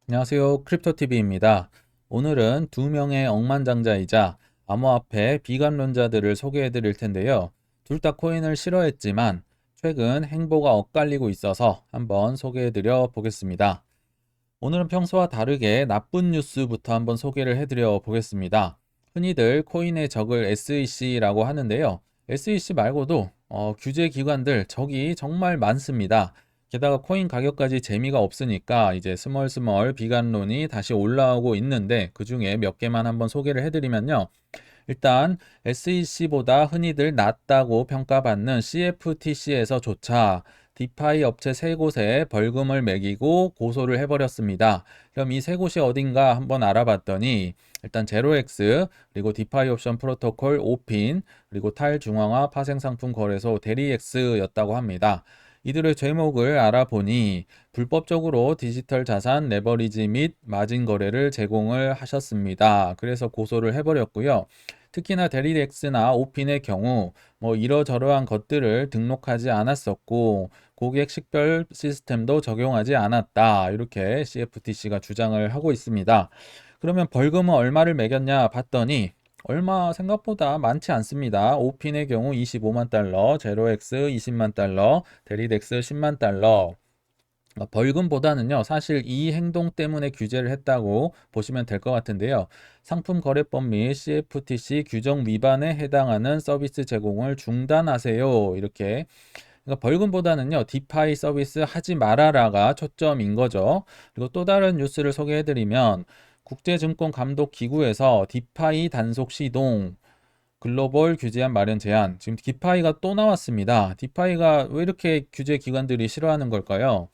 안녕하세요. 크립토TV입니다. 오늘은 두 명의 억만장자이자 암호화폐 비관론자들을 소개해 드릴 텐데요. 둘 다 코인을 싫어했지만 최근 행보가 엇갈리고 있어서 한번 소개해 드려 보겠습니다. 오늘은 평소와 다르게 나쁜 뉴스부터 한번 소개를 해 드려 보겠습니다. 흔히들 코인의 적을 SEC라고 하는데요. SEC 말고도 규제 기관들 적이 정말 많습니다. 게다가 코인 가격까지 재미가 없으니까 이제 스멀스멀 비관론이 다시 올라오고 있는데 그 중에 몇 개만 한번 소개를 해드리면요. 일단 SEC보다 흔히들 낮다고 평가받는 CFTC에서조차 디파이 업체 세 곳에 벌금을 매기고 고소를 해버렸습니다. 그럼 이 세 곳이 어딘가 한번 알아봤더니 일단 제로엑스, 그리고 디파이 옵션 프로토콜 오핀, 그리고 탈중앙화 파생상품 거래소 데리엑스였다고 합니다. 이들의 죄목을 알아보니 불법적으로 디지털 자산 레버리지 및 마진 거래를 제공을 하셨습니다. 그래서 고소를 해버렸고요. 특히나 데리엑스나 오핀의 경우 이러저러한 것들을 등록하지 않았었고 고객 식별 시스템도 적용하지 않았다. 이렇게 CFTC가 주장을 하고 있습니다. 그러면 벌금은 얼마를 매겼냐 봤더니 얼마 생각보다 많지 않습니다. 오핀의 경우 25만 달러, 제로엑스 20만 달러, 데리덱스 10만 달러. 벌금보다는요, 사실 이 행동 때문에 규제를 했다고 보시면 될 것 같은데요. 상품거래법 및 CFTC 규정 위반에 해당하는 서비스 제공을 중단하세요. 이렇게. 그러니까 벌금보다는요, 디파이 서비스 하지 말아라가 초점인 거죠. 그리고 또 다른 뉴스를 소개해드리면, 국제증권감독기구에서 디파이 단속 시동, 글로벌 규제안 마련 제한. 지금 디파이가 또 나왔습니다. 디파이가 왜 이렇게 규제 기관들이 싫어하는 걸까요?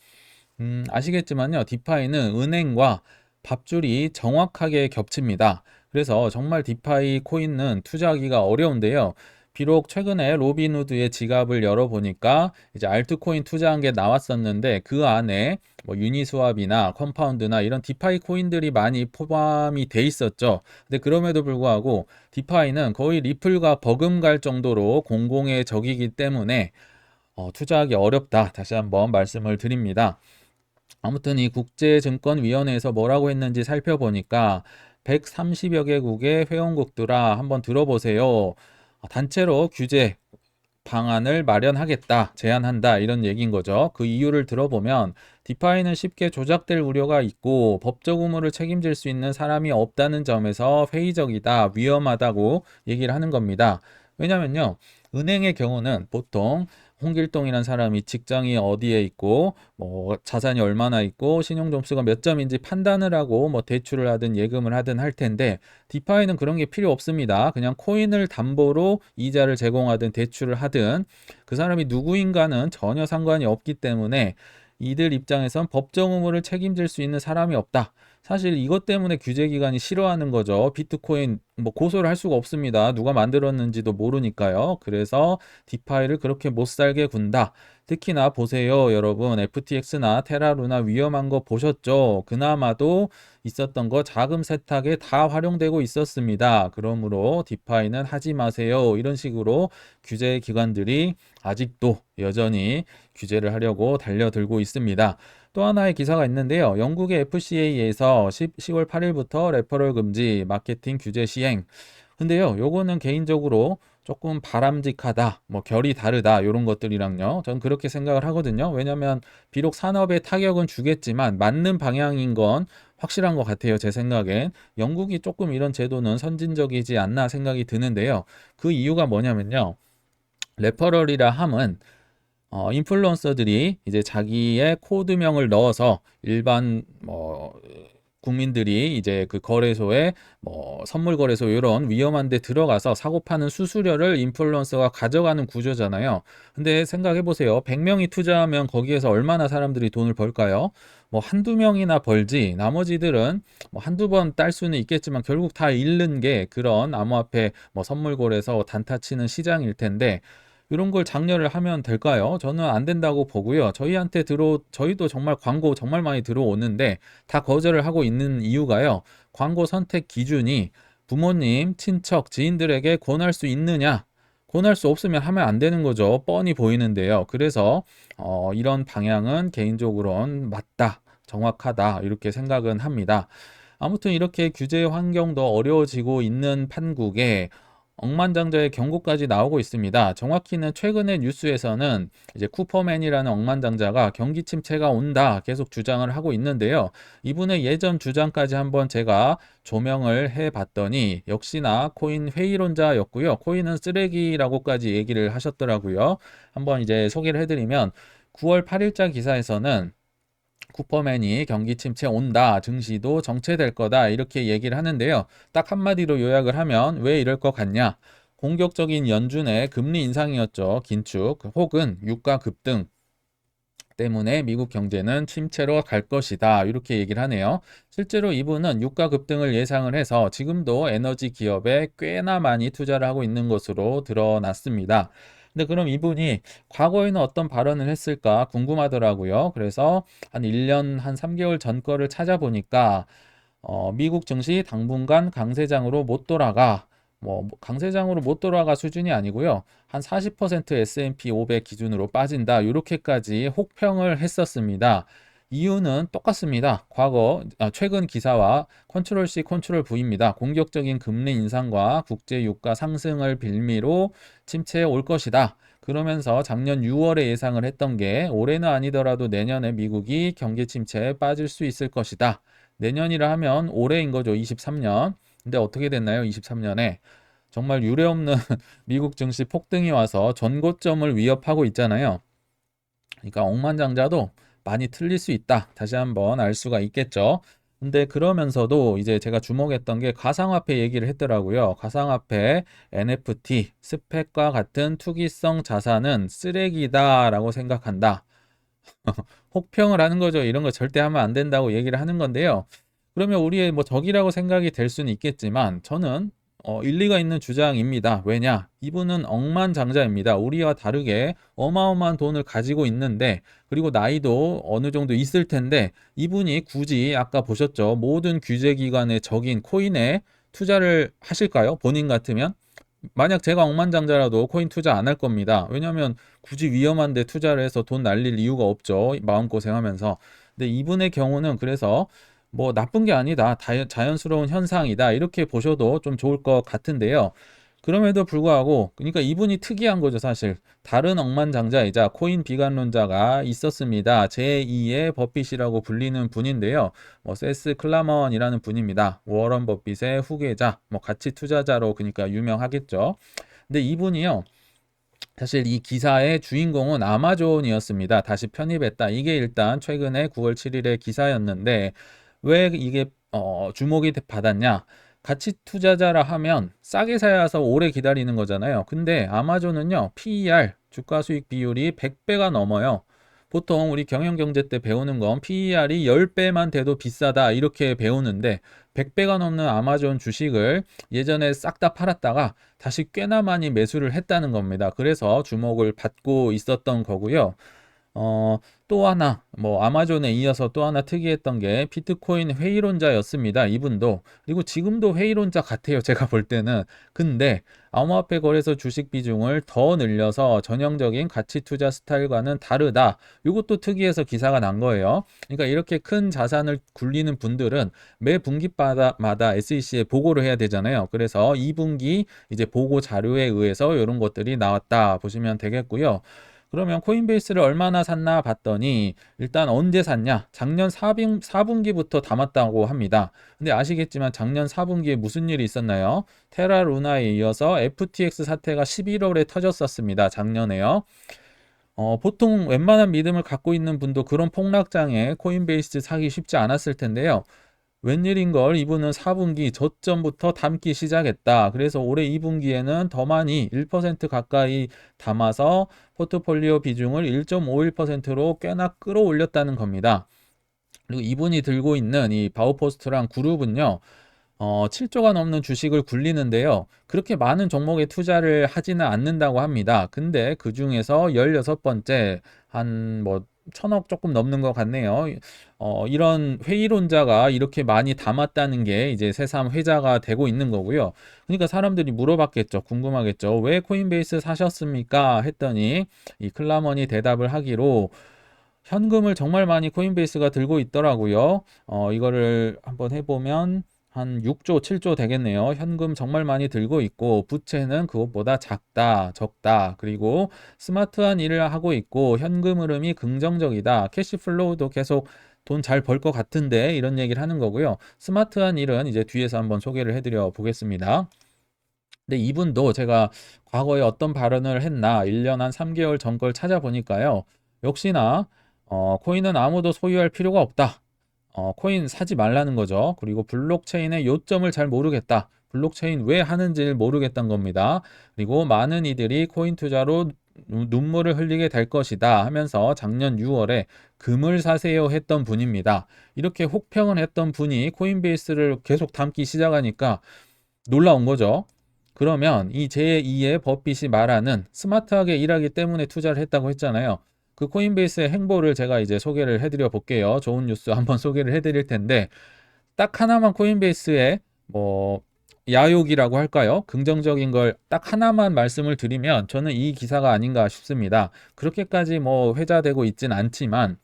아시겠지만요, 디파이는 은행과 밥줄이 정확하게 겹칩니다. 그래서 정말 디파이 코인은 투자하기가 어려운데요. 비록 최근에 로빈후드의 지갑을 열어보니까 이제 알트코인 투자한 게 나왔었는데 그 안에 유니스왑이나 컴파운드나 이런 디파이 코인들이 많이 포함이 돼 있었죠. 근데 그럼에도 불구하고 디파이는 거의 리플과 버금갈 정도로 공공의 적이기 때문에 투자하기 어렵다. 다시 한번 말씀을 드립니다. 아무튼 이 국제증권위원회에서 뭐라고 했는지 살펴보니까 130여 개국의 회원국들아 한번 들어보세요. 단체로 규제 방안을 마련하겠다, 제안한다 이런 얘기인 거죠. 그 이유를 들어보면 디파이는 쉽게 조작될 우려가 있고 법적 의무를 책임질 수 있는 사람이 없다는 점에서 회의적이다, 위험하다고 얘기를 하는 겁니다. 왜냐면요, 은행의 경우는 보통 홍길동이라는 사람이 직장이 어디에 있고 자산이 얼마나 있고 신용 점수가 몇 점인지 판단을 하고 대출을 하든 예금을 하든 할 텐데 디파이는 그런 게 필요 없습니다. 그냥 코인을 담보로 이자를 제공하든 대출을 하든 그 사람이 누구인가는 전혀 상관이 없기 때문에 이들 입장에선 법정 의무를 책임질 수 있는 사람이 없다. 사실 이것 때문에 규제기관이 싫어하는 거죠. 비트코인 고소를 할 수가 없습니다. 누가 만들었는지도 모르니까요. 그래서 디파이를 그렇게 못 살게 군다. 특히나 보세요, 여러분. FTX나 테라루나 위험한 거 보셨죠? 그나마도 있었던 거 자금 세탁에 다 활용되고 있었습니다. 그러므로 디파이는 하지 마세요. 이런 식으로 규제 기관들이 아직도 여전히 규제를 하려고 달려들고 있습니다. 또 하나의 기사가 있는데요. 영국의 FCA에서 10월 8일부터 레퍼럴 금지, 마케팅 규제 시행. 근데요, 요거는 개인적으로 조금 바람직하다, 결이 다르다, 이런 것들이랑요. 저는 그렇게 생각을 하거든요. 왜냐면, 비록 산업에 타격은 주겠지만, 맞는 방향인 건 확실한 것 같아요. 제 생각엔. 영국이 조금 이런 제도는 선진적이지 않나 생각이 드는데요. 그 이유가 뭐냐면요. 레퍼럴이라 함은 인플루언서들이 이제 자기의 코드명을 넣어서 일반 국민들이 이제 그 거래소에 선물 거래소 이런 위험한 데 들어가서 사고 파는 수수료를 인플루언서가 가져가는 구조잖아요. 근데 생각해 보세요. 100명이 투자하면 거기에서 얼마나 사람들이 돈을 벌까요? 한두 명이나 벌지 나머지들은 한두 번 딸 수는 있겠지만 결국 다 잃는 게 그런 암호화폐 선물 거래소 단타 치는 시장일 텐데 이런 걸 장려를 하면 될까요? 저는 안 된다고 보고요. 저희도 정말 광고 정말 많이 들어오는데 다 거절을 하고 있는 이유가요. 광고 선택 기준이 부모님, 친척, 지인들에게 권할 수 있느냐? 권할 수 없으면 하면 안 되는 거죠. 뻔히 보이는데요. 그래서 이런 방향은 개인적으로는 맞다. 정확하다 이렇게 생각은 합니다. 아무튼 이렇게 규제 환경도 어려워지고 있는 판국에 억만장자의 경고까지 나오고 있습니다. 정확히는 최근의 뉴스에서는 이제 쿠퍼맨이라는 억만장자가 경기 침체가 온다 계속 주장을 하고 있는데요. 이분의 예전 주장까지 한번 제가 조명을 해 봤더니 역시나 코인 회의론자였고요. 코인은 쓰레기라고까지 얘기를 하셨더라고요. 한번 이제 소개를 해드리면 9월 8일자 기사에서는 쿠퍼맨이 경기 침체 온다, 증시도 정체될 거다 이렇게 얘기를 하는데요. 딱 한마디로 요약을 하면 왜 이럴 것 같냐? 공격적인 연준의 금리 인상이었죠. 긴축 혹은 유가 급등 때문에 미국 경제는 침체로 갈 것이다. 이렇게 얘기를 하네요. 실제로 이분은 유가 급등을 예상을 해서 지금도 에너지 기업에 꽤나 많이 투자를 하고 있는 것으로 드러났습니다. 근데 그럼 이분이 과거에는 어떤 발언을 했을까 궁금하더라고요. 그래서 한 1년 한 3개월 전 거를 찾아보니까 미국 증시 당분간 강세장으로 못 돌아가. 뭐 강세장으로 못 돌아가 수준이 아니고요. 한 40% S&P 500 기준으로 빠진다. 이렇게까지 혹평을 했었습니다. 이유는 똑같습니다. 최근 기사와 컨트롤 C, 컨트롤 V입니다. 공격적인 금리 인상과 국제 유가 상승을 빌미로 침체에 올 것이다. 그러면서 작년 6월에 예상을 했던 게 올해는 아니더라도 내년에 미국이 경기 침체에 빠질 수 있을 것이다. 내년이라 하면 올해인 거죠. 23년. 근데 어떻게 됐나요? 23년에 정말 유례없는 미국 증시 폭등이 와서 전고점을 위협하고 있잖아요. 그러니까 억만장자도 많이 틀릴 수 있다. 다시 한번 알 수가 있겠죠. 근데 그러면서도 이제 제가 주목했던 게 가상화폐 얘기를 했더라고요. 가상화폐, NFT, 스펙과 같은 투기성 자산은 쓰레기다라고 생각한다. 혹평을 하는 거죠. 이런 거 절대 하면 안 된다고 얘기를 하는 건데요. 그러면 우리의 뭐 적이라고 생각이 될 수는 있겠지만 저는 일리가 있는 주장입니다. 왜냐? 이분은 억만장자입니다. 우리와 다르게 어마어마한 돈을 가지고 있는데 그리고 나이도 어느 정도 있을 텐데 이분이 굳이 아까 보셨죠? 모든 규제기관의 적인 코인에 투자를 하실까요? 본인 같으면? 만약 제가 억만장자라도 코인 투자 안 할 겁니다. 왜냐하면 굳이 위험한데 투자를 해서 돈 날릴 이유가 없죠. 마음고생하면서. 근데 이분의 경우는 그래서 뭐 나쁜 게 아니다. 자연스러운 현상이다. 이렇게 보셔도 좀 좋을 것 같은데요. 그럼에도 불구하고, 그러니까 이분이 특이한 거죠, 사실. 다른 억만장자이자 코인 비관론자가 있었습니다. 제2의 버핏이라고 불리는 분인데요. 뭐 세스 클라먼이라는 분입니다. 워런 버핏의 후계자, 뭐 가치 투자자로 그러니까 유명하겠죠. 근데 이분이요. 사실 이 기사의 주인공은 아마존이었습니다. 다시 편입했다. 이게 일단 최근에 9월 7일의 기사였는데 왜 이게 주목이 받았냐? 가치 투자자라 하면 싸게 사야서 오래 기다리는 거잖아요. 근데 아마존은요, PER, 주가 수익 비율이 100배가 넘어요. 보통 우리 경영경제 때 배우는 건 PER이 10배만 돼도 비싸다 이렇게 배우는데 100배가 넘는 아마존 주식을 예전에 싹 다 팔았다가 다시 꽤나 많이 매수를 했다는 겁니다. 그래서 주목을 받고 있었던 거고요. 또 하나, 뭐, 아마존에 이어서 또 하나 특이했던 게 비트코인 회의론자였습니다. 이분도. 그리고 지금도 회의론자 같아요. 제가 볼 때는. 근데, 암호화폐 거래소 주식 비중을 더 늘려서 전형적인 가치 투자 스타일과는 다르다. 이것도 특이해서 기사가 난 거예요. 그러니까 이렇게 큰 자산을 굴리는 분들은 매 분기마다 SEC에 보고를 해야 되잖아요. 그래서 2분기 이제 보고 자료에 의해서 이런 것들이 나왔다 보시면 되겠고요. 그러면 코인베이스를 얼마나 샀나 봤더니 일단 언제 샀냐? 작년 4분기부터 담았다고 합니다. 근데 아시겠지만 작년 4분기에 무슨 일이 있었나요? 테라 루나에 이어서 FTX 사태가 11월에 터졌었습니다. 작년에요. 보통 웬만한 믿음을 갖고 있는 분도 그런 폭락장에 코인베이스 사기 쉽지 않았을 텐데요. 웬일인걸 이분은 4분기 저점부터 담기 시작했다. 그래서 올해 2분기에는 더 많이 1% 가까이 담아서 포트폴리오 비중을 1.51%로 꽤나 끌어올렸다는 겁니다. 그리고 이분이 들고 있는 이 바우포스트랑 그룹은요. 7조가 넘는 주식을 굴리는데요. 그렇게 많은 종목에 투자를 하지는 않는다고 합니다. 근데 그 중에서 16번째 한 뭐 천억 조금 넘는 것 같네요. 이런 회의론자가 이렇게 많이 담았다는 게 이제 새삼 회자가 되고 있는 거고요. 그러니까 사람들이 물어봤겠죠. 궁금하겠죠. 왜 코인베이스 사셨습니까? 했더니 이 클라먼이 대답을 하기로 현금을 정말 많이 코인베이스가 들고 있더라고요. 이거를 한번 해보면 한 6조, 7조 되겠네요. 현금 정말 많이 들고 있고 부채는 그것보다 작다, 적다. 그리고 스마트한 일을 하고 있고 현금 흐름이 긍정적이다. 캐시플로우도 계속 돈 잘 벌 것 같은데 이런 얘기를 하는 거고요. 스마트한 일은 이제 뒤에서 한번 소개를 해드려 보겠습니다. 근데 이분도 제가 과거에 어떤 발언을 했나 1년 한 3개월 전 걸 찾아보니까요. 역시나 코인은 아무도 소유할 필요가 없다. 코인 사지 말라는 거죠. 그리고 블록체인의 요점을 잘 모르겠다. 블록체인 왜 하는지를 모르겠다는 겁니다. 그리고 많은 이들이 코인 투자로 눈물을 흘리게 될 것이다 하면서 작년 6월에 금을 사세요 했던 분입니다. 이렇게 혹평을 했던 분이 코인베이스를 계속 담기 시작하니까 놀라운 거죠. 그러면 이 제2의 버핏이 말하는 스마트하게 일하기 때문에 투자를 했다고 했잖아요. 그 코인베이스의 행보를 제가 이제 소개를 해드려 볼게요. 좋은 뉴스 한번 소개를 해드릴 텐데 딱 하나만 코인베이스의 뭐 야욕이라고 할까요? 긍정적인 걸 딱 하나만 말씀을 드리면 저는 이 기사가 아닌가 싶습니다. 그렇게까지 뭐 회자되고 있진 않지만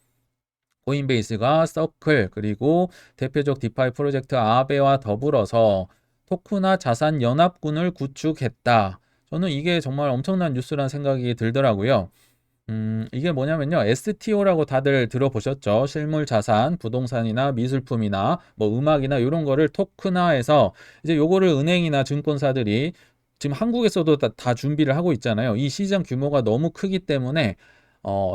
코인베이스가 서클 그리고 대표적 디파이 프로젝트 아베와 더불어서 토크나 자산 연합군을 구축했다. 저는 이게 정말 엄청난 뉴스라는 생각이 들더라고요. 이게 뭐냐면요. STO라고 다들 들어보셨죠? 실물 자산, 부동산이나 미술품이나 뭐 음악이나 이런 거를 토큰화해서 이제 요거를 은행이나 증권사들이 지금 한국에서도 다 준비를 하고 있잖아요. 이 시장 규모가 너무 크기 때문에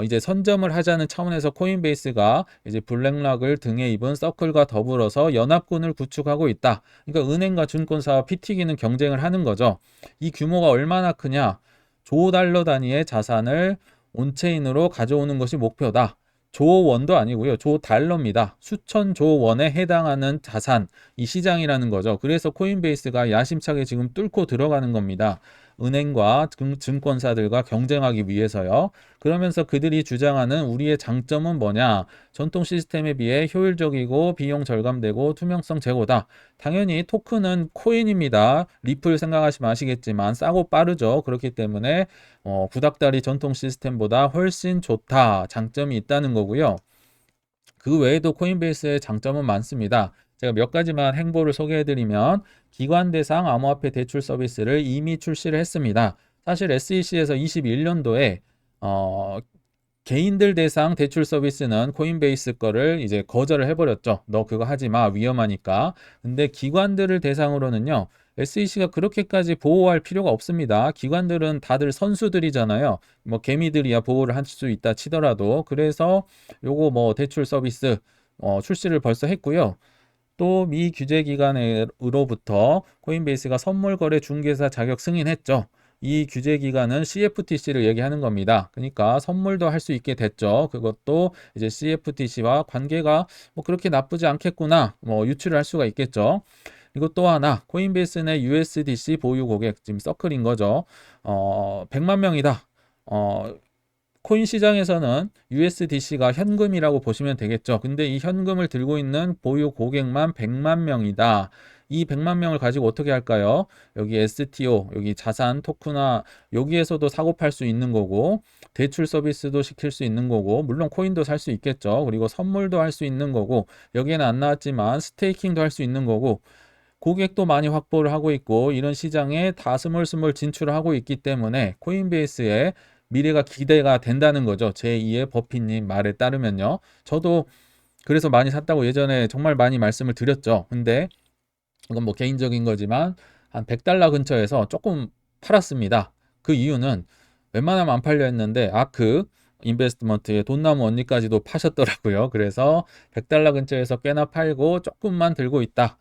이제 선점을 하자는 차원에서 코인베이스가 이제 블랙락을 등에 입은 서클과 더불어서 연합군을 구축하고 있다. 그러니까 은행과 증권사와 피 튀기는 경쟁을 하는 거죠. 이 규모가 얼마나 크냐? 조 달러 단위의 자산을 온체인으로 가져오는 것이 목표다. 조 원도 아니고요. 조 달러입니다. 수천 조 원에 해당하는 자산, 이 시장이라는 거죠. 그래서 코인베이스가 야심차게 지금 뚫고 들어가는 겁니다. 은행과 증권사들과 경쟁하기 위해서요. 그러면서 그들이 주장하는 우리의 장점은 뭐냐? 전통 시스템에 비해 효율적이고 비용 절감되고 투명성 제고다. 당연히 토큰은 코인입니다. 리플 생각하시면 아시겠지만 싸고 빠르죠. 그렇기 때문에 구닥다리 전통 시스템보다 훨씬 좋다. 장점이 있다는 거고요. 그 외에도 코인베이스의 장점은 많습니다. 제가 몇 가지만 행보를 소개해드리면 기관 대상 암호화폐 대출 서비스를 이미 출시를 했습니다. 사실 SEC에서 21년도에 개인들 대상 대출 서비스는 코인베이스 거를 이제 거절을 해버렸죠. 너 그거 하지 마. 위험하니까. 근데 기관들을 대상으로는요. SEC가 그렇게까지 보호할 필요가 없습니다. 기관들은 다들 선수들이잖아요. 뭐 개미들이야 보호를 할 수 있다 치더라도. 그래서 요거 뭐 대출 서비스 출시를 벌써 했고요. 또 미 규제 기관으로부터 코인베이스가 선물 거래 중개사 자격 승인했죠. 이 규제 기관은 CFTC를 얘기하는 겁니다. 그러니까 선물도 할 수 있게 됐죠. 그것도 이제 CFTC와 관계가 뭐 그렇게 나쁘지 않겠구나. 뭐 유출을 할 수가 있겠죠. 그리고 또 하나, 코인베이스 내 USDC 보유 고객, 지금 서클인 거죠. 100만 명이다. 코인 시장에서는 USDC가 현금이라고 보시면 되겠죠. 근데 이 현금을 들고 있는 보유 고객만 100만 명이다. 이 100만 명을 가지고 어떻게 할까요? 여기 STO, 여기 자산 토큰화, 여기에서도 사고 팔 수 있는 거고, 대출 서비스도 시킬 수 있는 거고, 물론 코인도 살 수 있겠죠. 그리고 선물도 할 수 있는 거고, 여기에는 안 나왔지만 스테이킹도 할 수 있는 거고, 고객도 많이 확보를 하고 있고 이런 시장에 다 스물스물 진출을 하고 있기 때문에 코인베이스의 미래가 기대가 된다는 거죠. 제2의 버핏님 말에 따르면요. 저도 그래서 많이 샀다고 예전에 정말 많이 말씀을 드렸죠. 근데 이건 뭐 개인적인 거지만 한 100달러 근처에서 조금 팔았습니다. 그 이유는 웬만하면 안 팔려 했는데 아크 인베스트먼트의 돈나무 언니까지도 파셨더라고요. 그래서 100달러 근처에서 꽤나 팔고 조금만 들고 있다.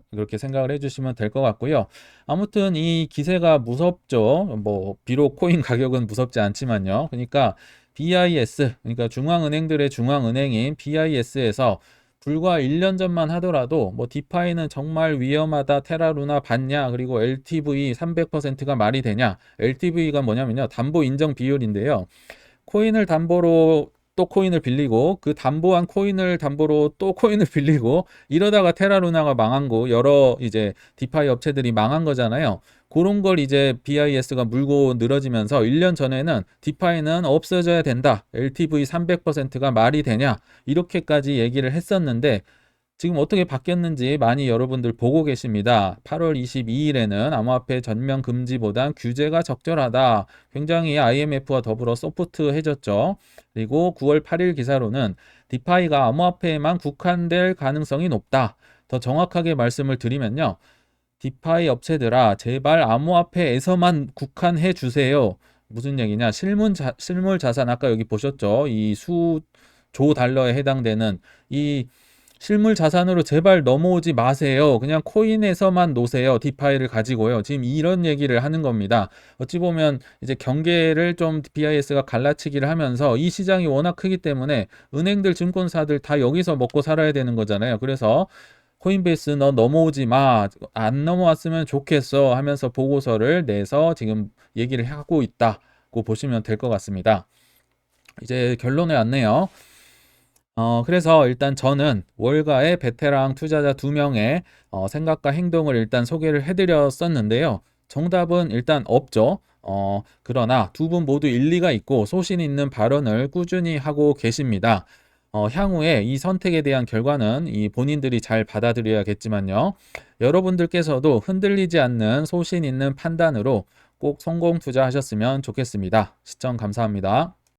그렇게 생각을 해주시면 될 것 같고요. 아무튼 이 기세가 무섭죠. 뭐 비록 코인 가격은 무섭지 않지만요. 그러니까 BIS, 그러니까 중앙은행들의 중앙은행인 BIS에서 불과 1년 전만 하더라도 뭐 디파이는 정말 위험하다, 테라루나 봤냐, 그리고 LTV 300%가 말이 되냐. LTV가 뭐냐면요, 담보 인정 비율인데요. 코인을 담보로 또 코인을 빌리고 그 담보한 코인을 담보로 또 코인을 빌리고 이러다가 테라루나가 망한 거 여러 이제 디파이 업체들이 망한 거잖아요. 그런 걸 이제 BIS가 물고 늘어지면서 1년 전에는 디파이는 없어져야 된다. LTV 300%가 말이 되냐? 이렇게까지 얘기를 했었는데 지금 어떻게 바뀌었는지 많이 여러분들 보고 계십니다. 8월 22일에는 암호화폐 전면 금지보단 규제가 적절하다. 굉장히 IMF와 더불어 소프트해졌죠. 그리고 9월 8일 기사로는 디파이가 암호화폐에만 국한될 가능성이 높다. 더 정확하게 말씀을 드리면요. 디파이 업체들아, 제발 암호화폐에서만 국한해 주세요. 무슨 얘기냐? 실물 자산 아까 여기 보셨죠? 이 수조 달러에 해당되는 이 실물 자산으로 제발 넘어오지 마세요. 그냥 코인에서만 놓으세요. 디파이를 가지고요. 지금 이런 얘기를 하는 겁니다. 어찌 보면 이제 경계를 좀 BIS가 갈라치기를 하면서 이 시장이 워낙 크기 때문에 은행들, 증권사들 다 여기서 먹고 살아야 되는 거잖아요. 그래서 코인베이스 너 넘어오지 마. 안 넘어왔으면 좋겠어 하면서 보고서를 내서 지금 얘기를 하고 있다고 보시면 될 것 같습니다. 이제 결론에 왔네요. 그래서 일단 저는 월가의 베테랑 투자자 2명의 생각과 행동을 일단 소개를 해드렸었는데요. 정답은 일단 없죠. 그러나 두 분 모두 일리가 있고 소신 있는 발언을 꾸준히 하고 계십니다. 향후에 이 선택에 대한 결과는 이 본인들이 잘 받아들여야겠지만요. 여러분들께서도 흔들리지 않는 소신 있는 판단으로 꼭 성공 투자하셨으면 좋겠습니다. 시청 감사합니다.